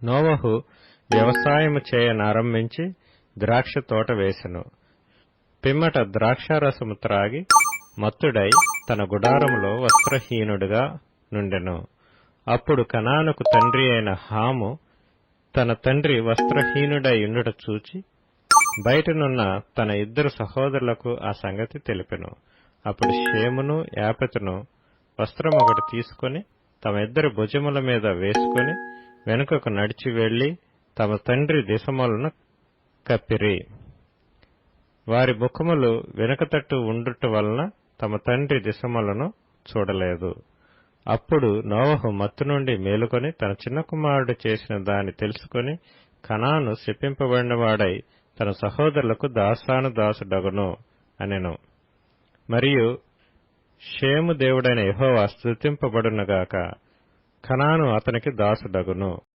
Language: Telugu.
నోవహు వ్యవసాయము చేయనారంభించి ద్రాక్ష తోట వేసెను. పిమ్మట ద్రాక్షారసము త్రాగి మత్తుడై తన గుడారములో వస్త్రహీనుడుగా నుండెను. అప్పుడు కనానుకు తండ్రి అయిన హాము తన తండ్రి వస్త్రహీనుడై ఉండుట చూచి బయటనున్న తన ఇద్దరు సహోదరులకు ఆ సంగతి తెలిపెను. అప్పుడు షేమును యాపెతును వస్త్రమొకటి తీసుకొని తమ ఇద్దరి భుజముల మీద వేసుకొని వెనుకకు నడిచి వెళ్లి తమ తండ్రి దిశములను కప్పిరి. వారి ముఖములు వెనుకతట్టు ఉండుట వలన తమ తండ్రి దిశములను చూడలేదు. అప్పుడు నోవహు మత్తు నుండి మేలుకొని తన చిన్న కుమారుడు చేసిన దాన్ని తెలుసుకొని కనాను శపింపబడినవాడై తన సహోదరులకు దాసానుదాసుడగును అనెను. మరియు షేము దేవుడైన యెహోవా స్తుతింపబడునుగాక, కనాను అతనికి దాసుడగును.